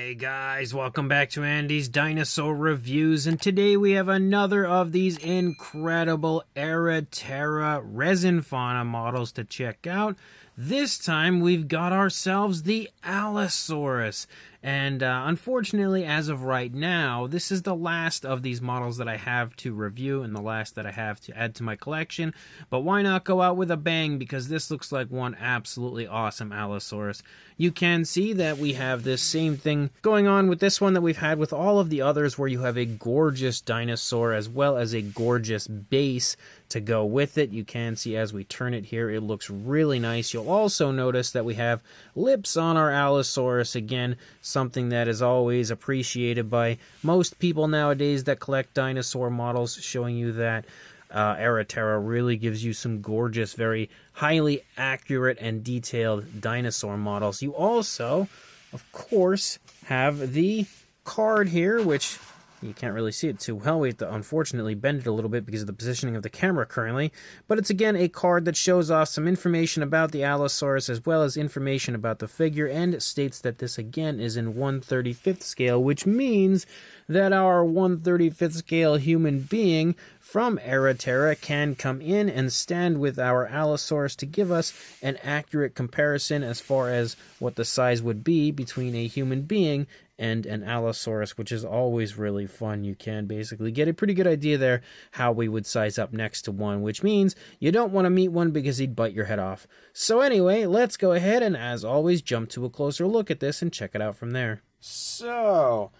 Hey guys, welcome back to Andy's Dinosaur Reviews, and today we have another of these incredible Era Terra resin fauna models to check out. This time we've got ourselves the Allosaurus, and unfortunately as of right now, this is the last of these models that I have to review and the last that I have to add to my collection, but why not go out with a bang, because this looks like one absolutely awesome Allosaurus. You can see that we have this same thing going on with this one that we've had with all of the others, where you have a gorgeous dinosaur as well as a gorgeous base to go with it. You can see as we turn it here, it looks really nice. You'll also notice that we have lips on our Allosaurus, again, something that is always appreciated by most people nowadays that collect dinosaur models, showing you that Era Terra really gives you some gorgeous, very highly accurate and detailed dinosaur models. You also, of course, have the card here, which you can't really see it too well. We have to unfortunately bend it a little bit because of the positioning of the camera currently. But it's again a card that shows off some information about the Allosaurus as well as information about the figure, and it states that this again is in 1/35th scale, which means that our 1/35th scale human being from Era Terra can come in and stand with our Allosaurus to give us an accurate comparison as far as what the size would be between a human being and an Allosaurus, which is always really fun. You can basically get a pretty good idea there how we would size up next to one, which means you don't want to meet one because he'd bite your head off. So anyway, let's go ahead and, as always, jump to a closer look at this and check it out from there. So,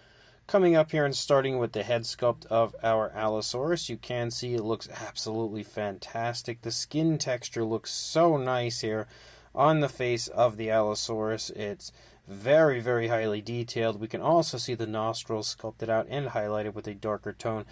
coming up here and starting with the head sculpt of our Allosaurus, you can see it looks absolutely fantastic. The skin texture looks so nice here on the face of the Allosaurus. It's very, very highly detailed. We can also see the nostrils sculpted out and highlighted with a darker tone.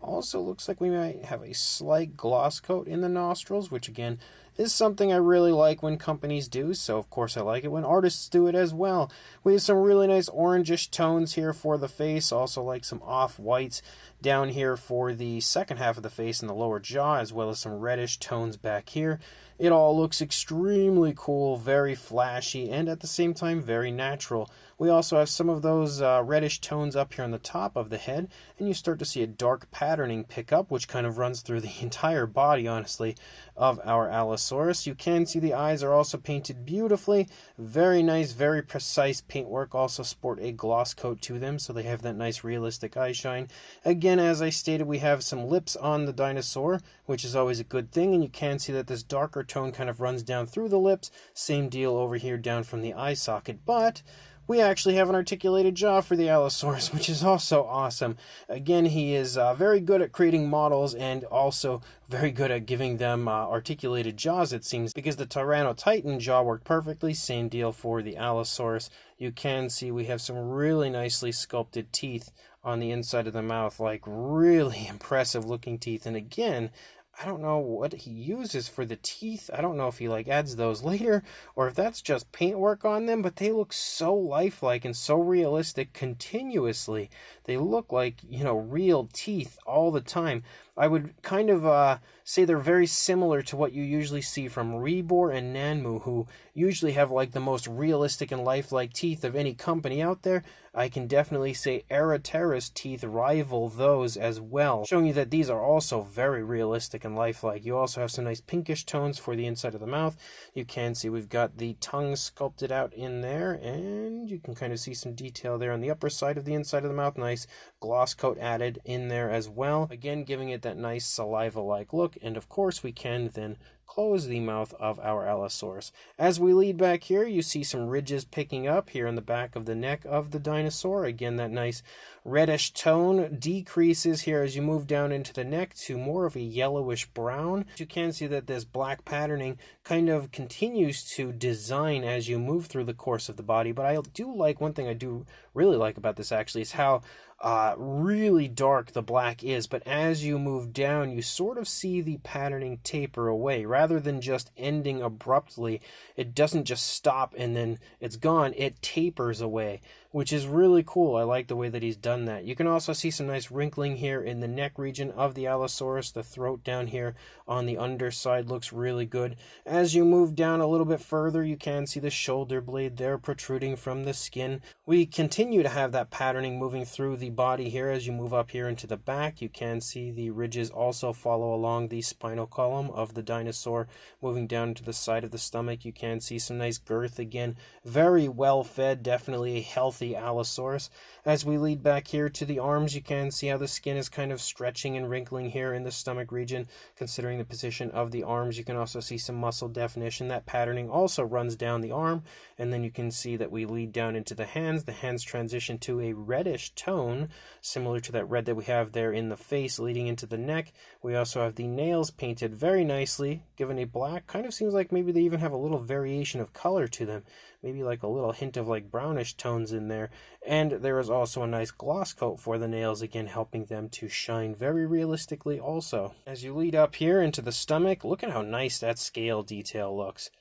Also looks like we might have a slight gloss coat in the nostrils, which again is something I really like when companies do, so of course I like it when artists do it as well. We have some really nice orangish tones here for the face, also like some off-whites down here for the second half of the face and the lower jaw, as well as some reddish tones back here. It all looks extremely cool, very flashy, and at the same time very natural. We also have some of those reddish tones up here on the top of the head, and you start to see a dark patterning pick up, which kind of runs through the entire body, honestly, of our Allosaurus. You can see the eyes are also painted beautifully. Very nice, very precise paintwork. Also sport a gloss coat to them, so they have that nice realistic eye shine. Again, as I stated, we have some lips on the dinosaur, which is always a good thing, and you can see that this darker tone kind of runs down through the lips. Same deal over here down from the eye socket, but we actually have an articulated jaw for the Allosaurus, which is also awesome. Again, he is very good at creating models and also very good at giving them articulated jaws, it seems, because the Tyrannotitan jaw worked perfectly. Same deal for the Allosaurus. You can see we have some really nicely sculpted teeth on the inside of the mouth, like really impressive looking teeth. And again, I don't know what he uses for the teeth. I don't know if he adds those later or if that's just paintwork on them, but they look so lifelike and so realistic continuously. They look like, real teeth all the time. I would kind of say they're very similar to what you usually see from Rebor and Nanmu, who usually have the most realistic and lifelike teeth of any company out there. I can definitely say Era Terra's teeth rival those as well, showing you that these are also very realistic and lifelike. You also have some nice pinkish tones for the inside of the mouth. You can see we've got the tongue sculpted out in there, and you can kind of see some detail there on the upper side of the inside of the mouth. Nice gloss coat added in there as well, again giving it that nice saliva-like look. And of course we can then close the mouth of our Allosaurus. As we lead back here, you see some ridges picking up here in the back of the neck of the dinosaur. Again, that nice reddish tone decreases here as you move down into the neck to more of a yellowish brown. You can see that this black patterning kind of continues to design as you move through the course of the body, but I do like, one thing I do really like about this actually is how really dark the black is, but as you move down, you sort of see the patterning taper away. Rather than just ending abruptly, it doesn't just stop and then it's gone. It tapers away, which is really cool. I like the way that he's done that. You can also see some nice wrinkling here in the neck region of the Allosaurus. The throat down here on the underside looks really good. As you move down a little bit further, you can see the shoulder blade there protruding from the skin. We continue to have that patterning moving through the body here. As you move up here into the back, you can see the ridges also follow along the spinal column of the dinosaur. Moving down to the side of the stomach, you can see some nice girth again. Very well fed, definitely a healthy Allosaurus. As we lead back here to the arms, you can see how the skin is kind of stretching and wrinkling here in the stomach region. Considering the position of the arms, you can also see some muscle definition. That patterning also runs down the arm, and then you can see that we lead down into the hands. The hands transition to a reddish tone, similar to that red that we have there in the face leading into the neck. We also have the nails painted very nicely, given a black. Kind of seems like maybe they even have a little variation of color to them, maybe like a little hint of like brownish tones in there. And there is also a nice gloss coat for the nails, again helping them to shine very realistically also. As you lead up here into the stomach, look at how nice that scale detail looks.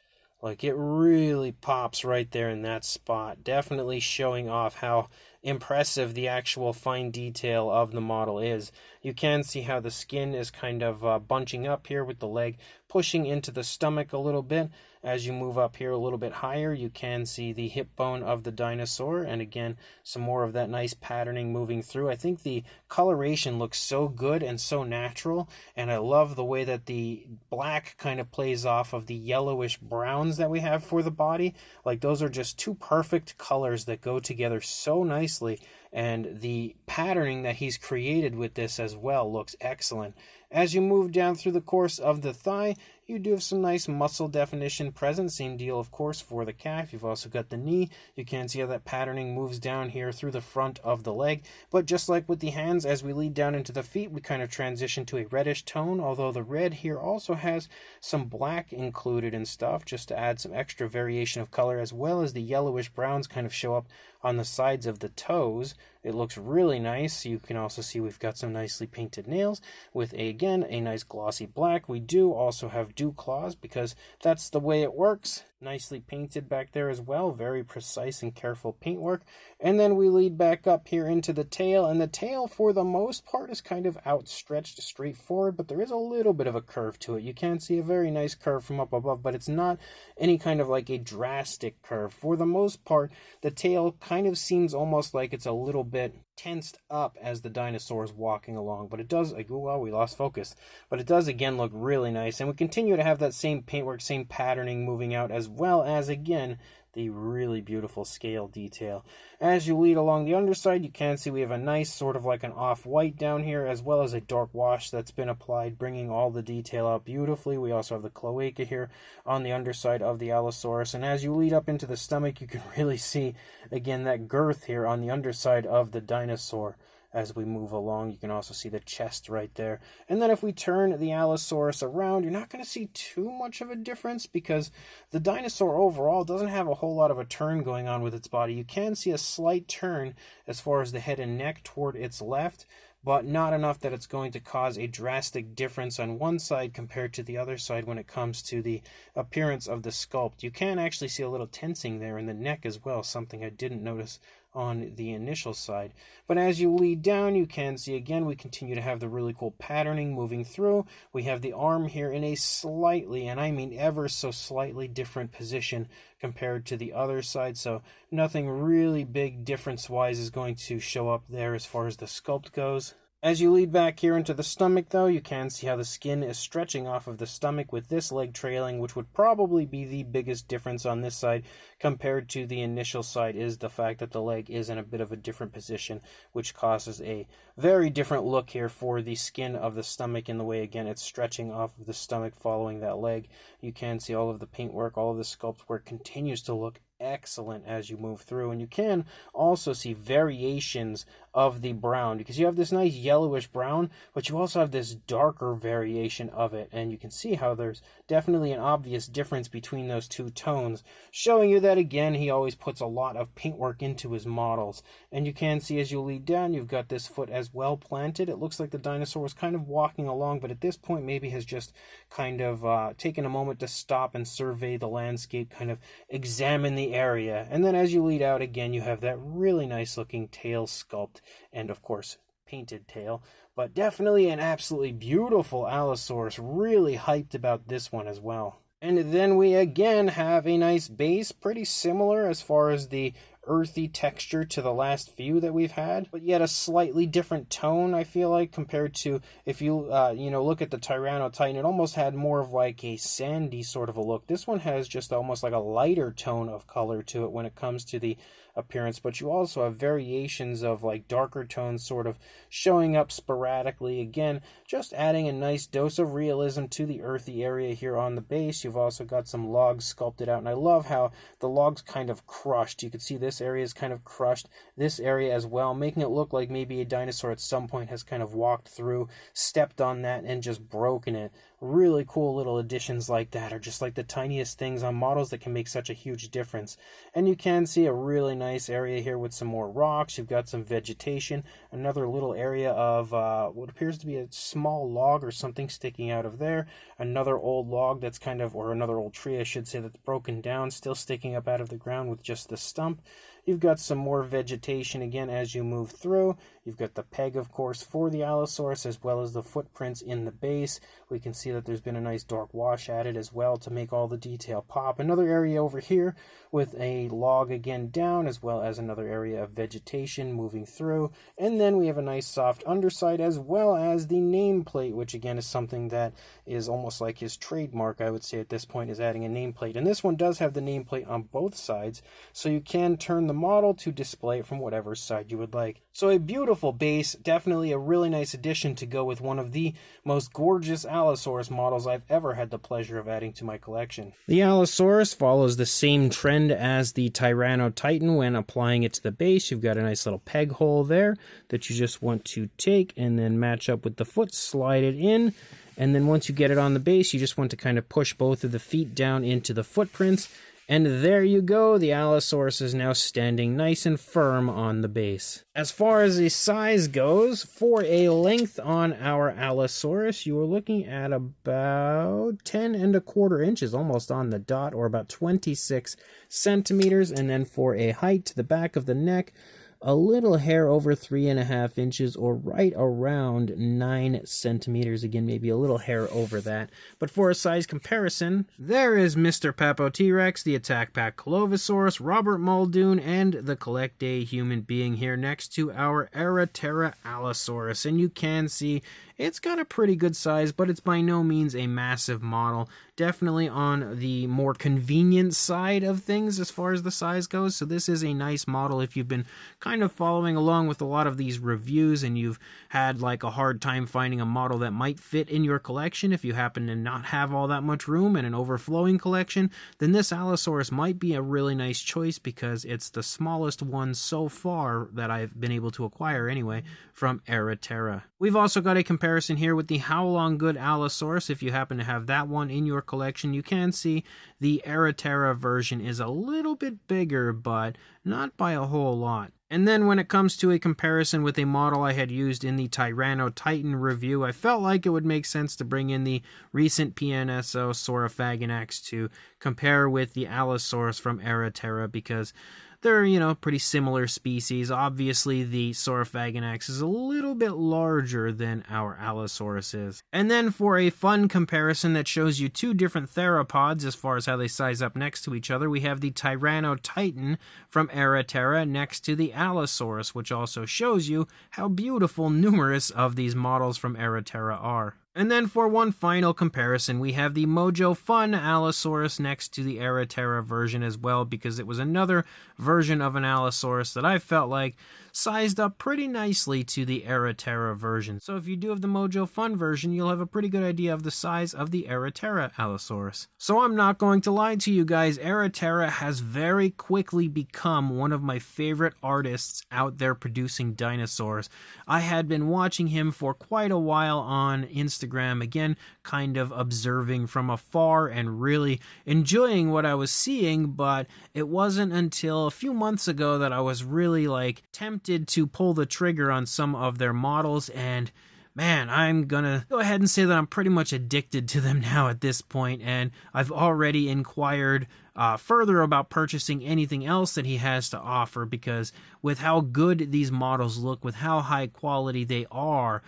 Like, it really pops right there in that spot, definitely showing off how impressive the actual fine detail of the model is. You can see how the skin is kind of bunching up here with the leg pushing into the stomach a little bit. As you move up here a little bit higher, you can see the hip bone of the dinosaur, and again, some more of that nice patterning moving through. I think the coloration looks so good and so natural, and I love the way that the black kind of plays off of the yellowish browns that we have for the body. Like, those are just two perfect colors that go together so nicely, and the patterning that he's created with this as well looks excellent. As you move down through the course of the thigh, you do have some nice muscle definition present. Same deal, of course, for the calf. You've also got the knee. You can see how that patterning moves down here through the front of the leg. But just like with the hands, as we lead down into the feet, we kind of transition to a reddish tone, although the red here also has some black included and stuff, just to add some extra variation of color, as well as the yellowish browns kind of show up on the sides of the toes. It looks really nice. You can also see we've got some nicely painted nails with, again, a nice glossy black. We do also have dew claws because that's the way it works. Nicely painted back there as well. Very precise and careful paintwork. And then we lead back up here into the tail, and the tail for the most part is kind of outstretched straight forward, but there is a little bit of a curve to it. You can see a very nice curve from up above, but it's not any kind of like a drastic curve. For the most part, the tail kind of seems almost like it's a little bit tensed up as the dinosaur is walking along, but it does, well, we lost focus, but it does again look really nice. And we continue to have that same paintwork, same patterning moving out, as well as again the really beautiful scale detail. As you lead along the underside, you can see we have a nice sort of like an off-white down here, as well as a dark wash that's been applied, bringing all the detail out beautifully. We also have the cloaca here on the underside of the Allosaurus, and as you lead up into the stomach, you can really see again that girth here on the underside of the dinosaur. As we move along, you can also see the chest right there. And then if we turn the Allosaurus around, you're not going to see too much of a difference because the dinosaur overall doesn't have a whole lot of a turn going on with its body. You can see a slight turn as far as the head and neck toward its left, but not enough that it's going to cause a drastic difference on one side compared to the other side when it comes to the appearance of the sculpt. You can actually see a little tensing there in the neck as well, something I didn't notice on the initial side. But as you lead down, you can see again we continue to have the really cool patterning moving through. We have the arm here in a slightly, and I mean ever so slightly, different position compared to the other side, so nothing really big difference wise is going to show up there as far as the sculpt goes. As you lead back here into the stomach, though, you can see how the skin is stretching off of the stomach with this leg trailing, which would probably be the biggest difference on this side compared to the initial side, is the fact that the leg is in a bit of a different position, which causes a very different look here for the skin of the stomach in the way, again, it's stretching off of the stomach following that leg. You can see all of the paintwork, all of the sculpt work continues to look excellent as you move through. And you can also see variations of the brown, because you have this nice yellowish brown, but you also have this darker variation of it, and you can see how there's definitely an obvious difference between those two tones, showing you that again he always puts a lot of paintwork into his models. And you can see as you lead down, you've got this foot as well planted. It looks like the dinosaur was kind of walking along, but at this point maybe has just kind of taken a moment to stop and survey the landscape, kind of examine the area. And then as you lead out again, you have that really nice looking tail sculpt, and of course painted tail, but definitely an absolutely beautiful Allosaurus. Really hyped about this one as well. And then we again have a nice base, pretty similar as far as the earthy texture to the last few that we've had, but yet a slightly different tone, I feel like, compared to if you look at the Tyrannotitan. It almost had more of like a sandy sort of a look. This one has just almost like a lighter tone of color to it when it comes to the appearance, but you also have variations of like darker tones sort of showing up sporadically. Again, just adding a nice dose of realism to the earthy area here on the base. You've also got some logs sculpted out, and I love how the logs kind of crushed. You can see this area is kind of crushed, this area as well, making it look like maybe a dinosaur at some point has kind of walked through, stepped on that, and just broken it. Really cool little additions like that are just like the tiniest things on models that can make such a huge difference. And you can see a really nice area here with some more rocks. You've got some vegetation, another little area of what appears to be a small log or something sticking out of there, another old log that's kind of, or another old tree I should say, that's broken down, still sticking up out of the ground with just the stump. You've got some more vegetation again as you move through. You've got the peg, of course, for the Allosaurus, as well as the footprints in the base. We can see that there's been a nice dark wash added as well to make all the detail pop. Another area over here with a log again down, as well as another area of vegetation moving through. And then we have a nice soft underside, as well as the nameplate, which again is something that is almost like his trademark, I would say at this point, is adding a nameplate. And this one does have the nameplate on both sides, so you can turn the model to display it from whatever side you would like. So a beautiful base, definitely a really nice addition to go with one of the most gorgeous Allosaurus models I've ever had the pleasure of adding to my collection. The Allosaurus follows the same trend as the Tyrannotitan when applying it to the base. You've got a nice little peg hole there that you just want to take and then match up with the foot, slide it in, and then once you get it on the base, you just want to kind of push both of the feet down into the footprints. And there you go, the Allosaurus is now standing nice and firm on the base. As far as the size goes, for a length on our Allosaurus, you are looking at about 10¼ inches, almost on the dot, or about 26 centimeters. And then for a height to the back of the neck, a little hair over 3½ inches, or right around 9 centimeters. Again, maybe a little hair over that. But for a size comparison, there is Mr. Papo T-Rex, the Attack Pack Colovosaurus, Robert Muldoon, and the Collect Day Human Being here next to our Era Terra Allosaurus. And you can see it's got a pretty good size, but it's by no means a massive model. Definitely on the more convenient side of things as far as the size goes. So this is a nice model if you've been kind of following along with a lot of these reviews and you've had like a hard time finding a model that might fit in your collection. If you happen to not have all that much room and an overflowing collection, then this Allosaurus might be a really nice choice because it's the smallest one so far that I've been able to acquire anyway from Era Terra. We've also got a comparison here with the Howlong Good Allosaurus. If you happen to have that one in your collection, you can see the Era Terra version is a little bit bigger, but not by a whole lot. And then when it comes to a comparison with a model I had used in the Tyrannotitan review, I felt like it would make sense to bring in the recent PNSO Saurophaganax to compare with the Allosaurus from Era Terra because they're, pretty similar species. Obviously, the Saurophaganax is a little bit larger than our Allosaurus is. And then for a fun comparison that shows you two different theropods as far as how they size up next to each other, we have the Tyrannotitan from Era Terra next to the Allosaurus, which also shows you how beautiful numerous of these models from Era Terra are. And then for one final comparison, we have the Mojo Fun Allosaurus next to the Era Terra version as well, because it was another version of an Allosaurus that I felt like sized up pretty nicely to the Era Terra version. So if you do have the Mojo Fun version, you'll have a pretty good idea of the size of the Era Terra Allosaurus. So I'm not going to lie to you guys, Era Terra has very quickly become one of my favorite artists out there producing dinosaurs. I had been watching him for quite a while on Instagram, again, kind of observing from afar and really enjoying what I was seeing, but it wasn't until a few months ago that I was really tempted to pull the trigger on some of their models, and man, I'm gonna go ahead and say that I'm pretty much addicted to them now at this point, and I've already inquired further about purchasing anything else that he has to offer, because with how good these models look, with how high quality they are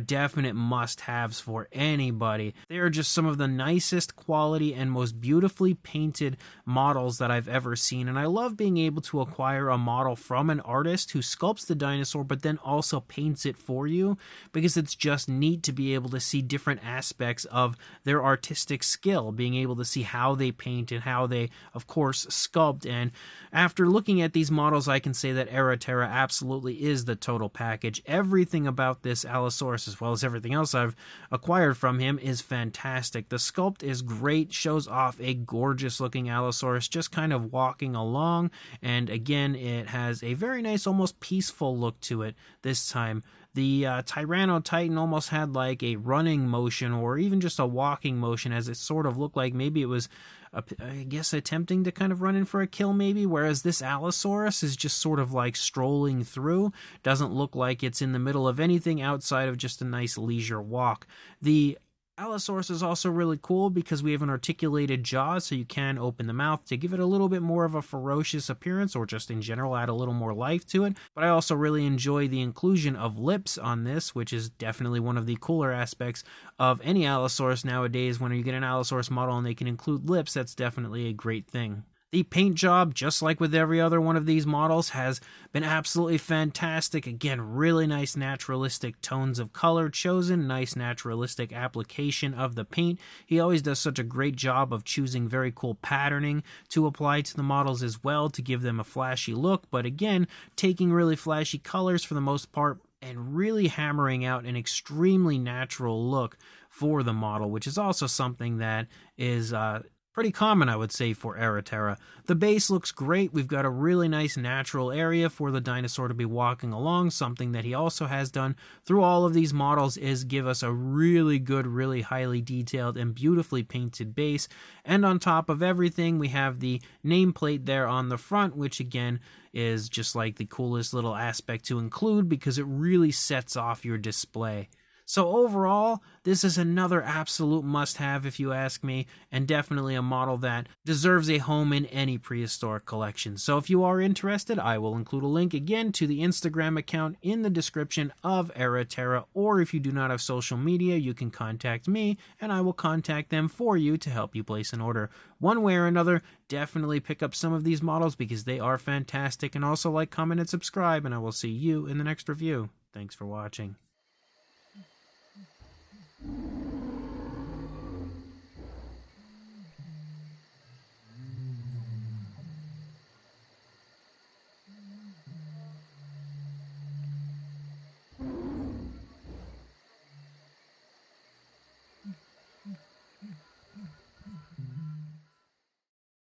definite must-haves for anybody. They are just some of the nicest quality and most beautifully painted models that I've ever seen, and I love being able to acquire a model from an artist who sculpts the dinosaur but then also paints it for you, because it's just neat to be able to see different aspects of their artistic skill, being able to see how they paint and how they, of course, sculpt. And after looking at these models, I can say that Era Terra absolutely is the total package. Everything about this Allosaurus, as well as everything else I've acquired from him, is fantastic. The sculpt is great, shows off a gorgeous looking Allosaurus just kind of walking along, and again, it has a very nice, almost peaceful look to it this time. The Tyrannotitan almost had like a running motion or even just a walking motion, as it sort of looked like maybe it was, I guess, attempting to kind of run in for a kill maybe, whereas this Allosaurus is just sort of like strolling through. Doesn't look like it's in the middle of anything outside of just a nice leisure walk. The Allosaurus is also really cool because we have an articulated jaw, so you can open the mouth to give it a little bit more of a ferocious appearance, or just in general add a little more life to it. But I also really enjoy the inclusion of lips on this, which is definitely one of the cooler aspects of any Allosaurus nowadays. When you get an Allosaurus model and they can include lips, that's definitely a great thing. The paint job, just like with every other one of these models, has been absolutely fantastic. Again, really nice naturalistic tones of color chosen, nice naturalistic application of the paint. He always does such a great job of choosing very cool patterning to apply to the models as well to give them a flashy look, but again, taking really flashy colors for the most part and really hammering out an extremely natural look for the model, which is also something that is pretty common, I would say, for Era Terra. The base looks great. We've got a really nice natural area for the dinosaur to be walking along. Something that he also has done through all of these models is give us a really good, really highly detailed and beautifully painted base. And on top of everything, we have the nameplate there on the front, which again is just like the coolest little aspect to include because it really sets off your display. So overall, this is another absolute must-have if you ask me, and definitely a model that deserves a home in any prehistoric collection. So if you are interested, I will include a link again to the Instagram account in the description of Era Terra, or if you do not have social media, you can contact me, and I will contact them for you to help you place an order. One way or another, definitely pick up some of these models because they are fantastic, and also like, comment, and subscribe, and I will see you in the next review. Thanks for watching.